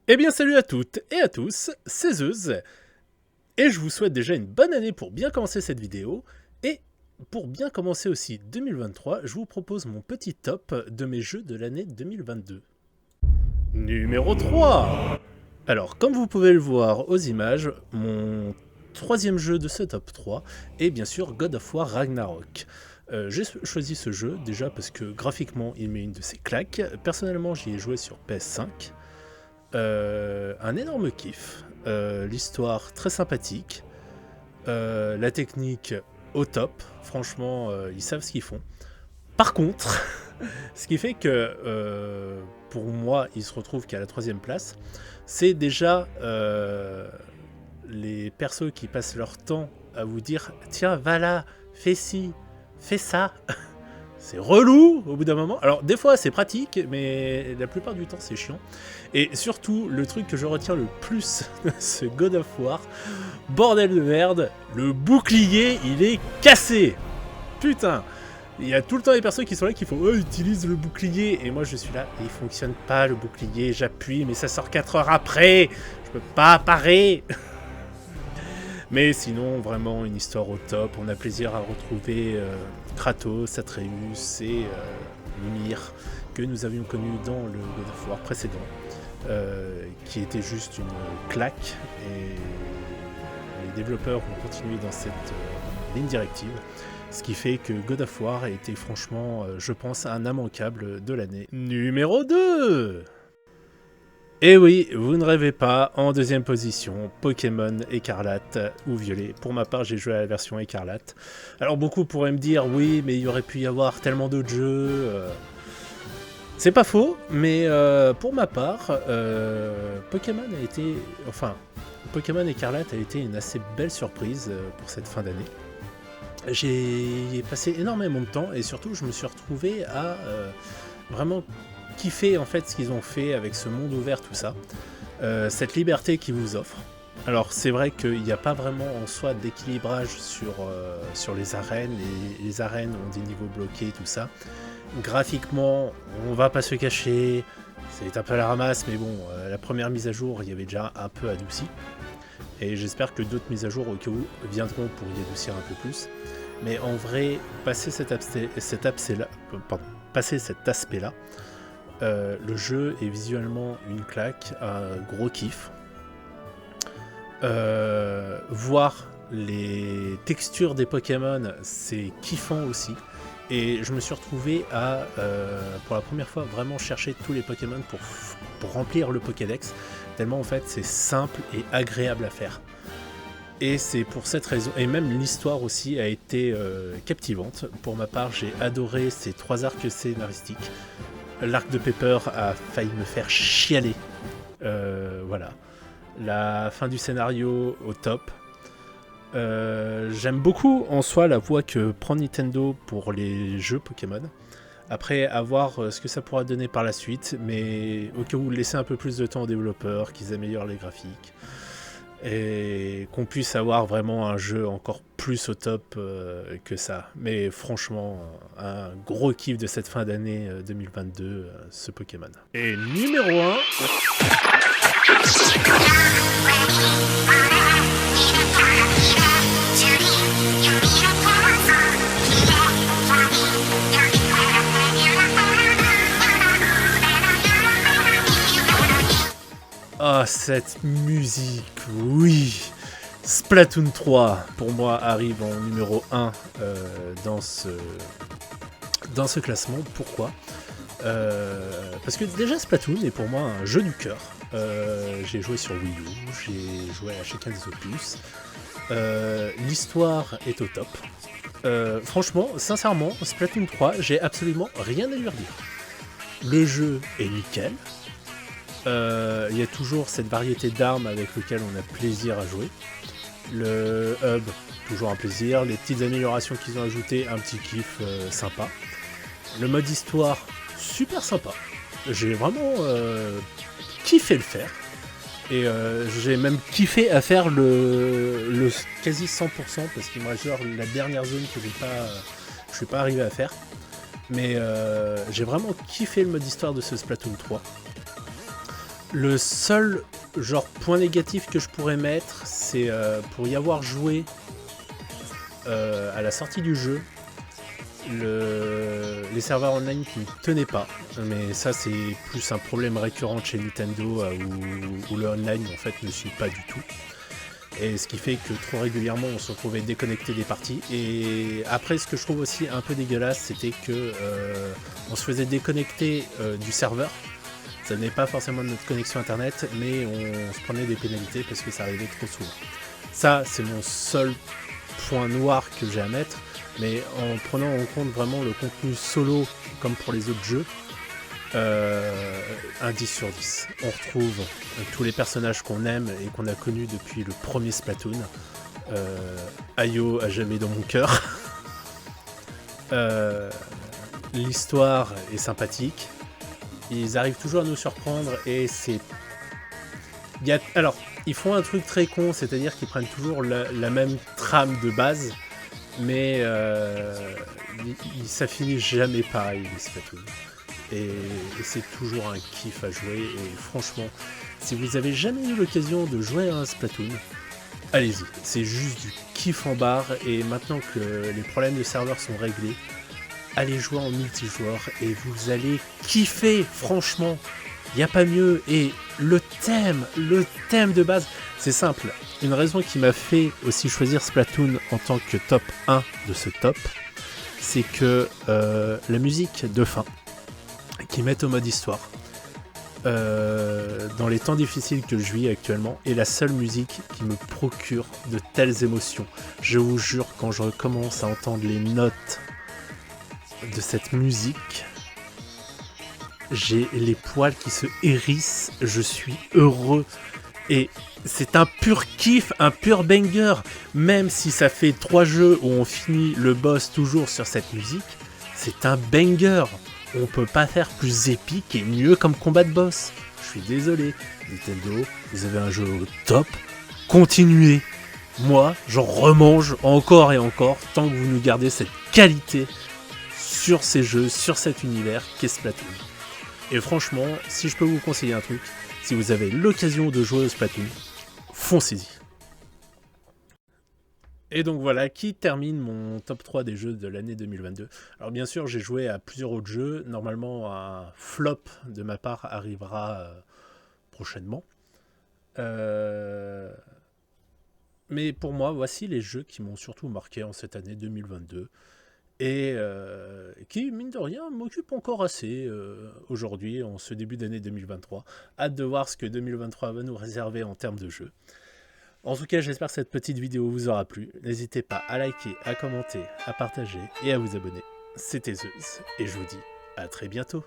Eh bien salut à toutes et à tous, c'est Zeus, et je vous souhaite déjà une bonne année pour bien commencer cette vidéo, et pour bien commencer aussi 2023, je vous propose mon petit top de mes jeux de l'année 2022. Numéro 3. Alors, comme vous pouvez le voir aux images, mon troisième jeu de ce top 3 est bien sûr God of War Ragnarok. J'ai choisi ce jeu déjà parce que graphiquement il met une de ses claques. Personnellement, j'y ai joué sur PS5. Un énorme kiff, l'histoire très sympathique, la technique au top, franchement ils savent ce qu'ils font. Par contre, ce qui fait que pour moi il se retrouve qu'à la troisième place, c'est déjà les persos qui passent leur temps à vous dire tiens va là, fais ci, fais ça. C'est relou au bout d'un moment. Alors des fois c'est pratique, mais la plupart du temps c'est chiant. Et surtout, le truc que je retiens le plus de ce God of War, bordel de merde, le bouclier il est cassé. Putain, il y a tout le temps des personnes qui sont là qui font oh, utilise le bouclier. Et moi je suis là, il fonctionne pas le bouclier, j'appuie, mais ça sort 4 heures après. Je peux pas parer. Mais sinon, vraiment une histoire au top. On a plaisir à retrouver Kratos, Atreus et Ymir que nous avions connu dans le God of War précédent, qui était juste une claque. Et les développeurs ont continué dans cette ligne directive. Ce qui fait que God of War a été franchement, je pense, un immanquable de l'année. Numéro 2. Et oui, vous ne rêvez pas, en deuxième position, Pokémon Écarlate ou Violet. Pour ma part, j'ai joué à la version Écarlate. Alors beaucoup pourraient me dire, oui, mais il y aurait pu y avoir tellement d'autres jeux. C'est pas faux, mais pour ma part, Pokémon a été... Enfin, Pokémon Écarlate a été une assez belle surprise pour cette fin d'année. J'ai passé énormément de temps et surtout, je me suis retrouvé à vraiment kiffer en fait ce qu'ils ont fait avec ce monde ouvert, tout ça, cette liberté qu'ils vous offrent. Alors c'est vrai qu'il n'y a pas vraiment en soi d'équilibrage sur les arènes, les arènes ont des niveaux bloqués, tout ça. Graphiquement, on va pas se cacher, c'est un peu à la ramasse, mais bon, la première mise à jour, il y avait déjà un peu adouci. Et j'espère que d'autres mises à jour au cas où viendront pour y adoucir un peu plus. Mais en vrai, passer cet aspect-là, le jeu est visuellement une claque, un gros kiff. Voir les textures des Pokémon, c'est kiffant aussi. Et je me suis retrouvé à, pour la première fois, vraiment chercher tous les Pokémon pour remplir le Pokédex. Tellement en fait c'est simple et agréable à faire. Et c'est pour cette raison, et même l'histoire aussi a été captivante. Pour ma part, j'ai adoré ces 3 arcs scénaristiques. L'arc de Pepper a failli me faire chialer. Voilà. La fin du scénario au top. J'aime beaucoup en soi la voie que prend Nintendo pour les jeux Pokémon. Après, à voir ce que ça pourra donner par la suite, mais au cas où laisser un peu plus de temps aux développeurs, qu'ils améliorent les graphiques, et qu'on puisse avoir vraiment un jeu encore plus au top que ça. Mais franchement, un gros kiff de cette fin d'année 2022, ce Pokémon. Et numéro 1... Ah, cette musique, oui. Splatoon 3, pour moi, arrive en numéro 1 dans ce classement. Pourquoi parce que déjà Splatoon est pour moi un jeu du cœur. J'ai joué sur Wii U, j'ai joué à chacun des opus. L'histoire est au top. Franchement, sincèrement, Splatoon 3, j'ai absolument rien à lui redire. Le jeu est nickel. Il y a toujours cette variété d'armes avec lesquelles on a plaisir à jouer. Le hub, toujours un plaisir. Les petites améliorations qu'ils ont ajoutées, un petit kiff sympa. Le mode histoire, super sympa. J'ai vraiment kiffé le faire. Et j'ai même kiffé à faire le quasi 100% parce qu'il me reste genre la dernière zone que je suis pas arrivé à faire. Mais j'ai vraiment kiffé le mode histoire de ce Splatoon 3. Le seul genre point négatif que je pourrais mettre, c'est pour y avoir joué à la sortie du jeu, les serveurs online qui ne tenaient pas. Mais ça, c'est plus un problème récurrent chez Nintendo où le online en fait ne suit pas du tout. Et ce qui fait que trop régulièrement on se retrouvait déconnecté des parties. Et après, ce que je trouve aussi un peu dégueulasse, c'était que on se faisait déconnecter du serveur. Ça n'est pas forcément de notre connexion internet, mais on se prenait des pénalités parce que ça arrivait trop souvent. Ça, c'est mon seul point noir que j'ai à mettre, mais en prenant en compte vraiment le contenu solo, comme pour les autres jeux, un 10 sur 10. On retrouve tous les personnages qu'on aime et qu'on a connus depuis le premier Splatoon. Ayo à jamais dans mon cœur. L'histoire est sympathique. Ils arrivent toujours à nous surprendre et c'est... Alors, ils font un truc très con, c'est-à-dire qu'ils prennent toujours la même trame de base, mais ça finit jamais pareil, les Splatoon. Et c'est toujours un kiff à jouer, et franchement, si vous avez jamais eu l'occasion de jouer à un Splatoon, allez-y, c'est juste du kiff en barre, et maintenant que les problèmes de serveur sont réglés, allez jouer en multijoueur et vous allez kiffer, franchement, il n'y a pas mieux. Et le thème de base, c'est simple. Une raison qui m'a fait aussi choisir Splatoon en tant que top 1 de ce top, c'est que la musique de fin, qu'ils mettent au mode histoire, dans les temps difficiles que je vis actuellement, est la seule musique qui me procure de telles émotions. Je vous jure, quand je commence à entendre les notes de cette musique, j'ai les poils qui se hérissent, je suis heureux et c'est un pur kiff, un pur banger. Même si ça fait 3 jeux où on finit le boss toujours sur cette musique, c'est un banger. On peut pas faire plus épique et mieux comme combat de boss. Je suis désolé, Nintendo, vous avez un jeu au top, continuez. Moi, j'en remange encore et encore tant que vous nous gardez cette qualité sur ces jeux, sur cet univers qu'est Splatoon. Et franchement, si je peux vous conseiller un truc, si vous avez l'occasion de jouer au Splatoon, foncez-y. Et donc voilà, qui termine mon top 3 des jeux de l'année 2022. Alors bien sûr, j'ai joué à plusieurs autres jeux. Normalement, un flop de ma part arrivera prochainement. Mais pour moi, voici les jeux qui m'ont surtout marqué en cette année 2022. Et qui, mine de rien, m'occupe encore assez aujourd'hui, en ce début d'année 2023. Hâte de voir ce que 2023 va nous réserver en termes de jeux. En tout cas, j'espère que cette petite vidéo vous aura plu. N'hésitez pas à liker, à commenter, à partager et à vous abonner. C'était Zeus, et je vous dis à très bientôt.